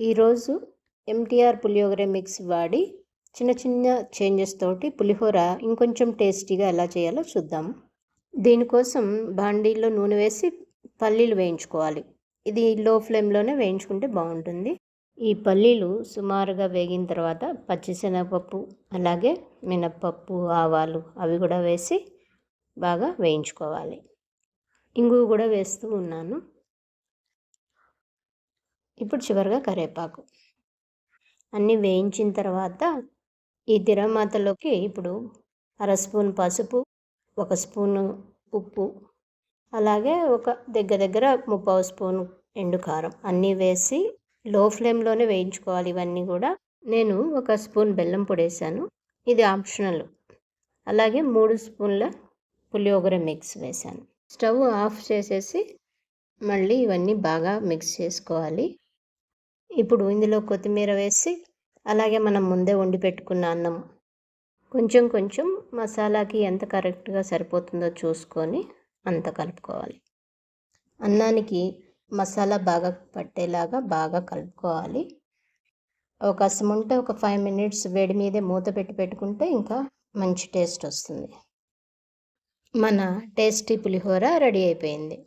ఈరోజు ఎంటీఆర్ పులిహోర మిక్స్ వాడి చిన్న చిన్న చేంజెస్ తోటి పులిహోర ఇంకొంచెం టేస్టీగా ఎలా చేయాలో చూద్దాం. దీనికోసం బాండీలో నూనె వేసి పల్లీలు వేయించుకోవాలి. ఇది లో ఫ్లేమ్లోనే వేయించుకుంటే బాగుంటుంది. ఈ పల్లీలు సుమారుగా వేగిన తర్వాత పచ్చిశనగపప్పు, అలాగే మినప్పప్పు, ఆవాలు అవి కూడా వేసి బాగా వేయించుకోవాలి. ఇంగువ కూడా వేస్తూ ఉన్నాను. ఇప్పుడు చివరిగా కరివేపాకు అన్నీ వేయించిన తర్వాత ఈ తిరమాతలోకి ఇప్పుడు అర స్పూన్ పసుపు, 1 స్పూను ఉప్పు, అలాగే ఒక దగ్గర 3/4 స్పూను ఎండు కారం అన్నీ వేసి లో ఫ్లేమ్లోనే వేయించుకోవాలి. ఇవన్నీ కూడా నేను 1 స్పూన్ బెల్లం పొడి వేసాను, ఇది ఆప్షనల్. అలాగే 3 స్పూన్ల పులిహోర మిక్స్ వేసాను. స్టవ్ ఆఫ్ చేసేసి మళ్ళీ ఇవన్నీ బాగా మిక్స్ చేసుకోవాలి. ఇప్పుడు ఇందులో కొత్తిమీర వేసి అలాగే మనం ముందే వండి పెట్టుకున్న అన్నం కొంచెం కొంచెం మసాలాకి ఎంత కరెక్ట్గా సరిపోతుందో చూసుకొని అంత కలుపుకోవాలి. అన్నానికి మసాలా బాగా పట్టేలాగా బాగా కలుపుకోవాలి. అవకాశం ఉంటే ఒక 5 మినిట్స్ వేడి మీదే మూత పెట్టుకుంటే ఇంకా మంచి టేస్ట్ వస్తుంది. మన టేస్టీ పులిహోర రెడీ అయిపోయింది.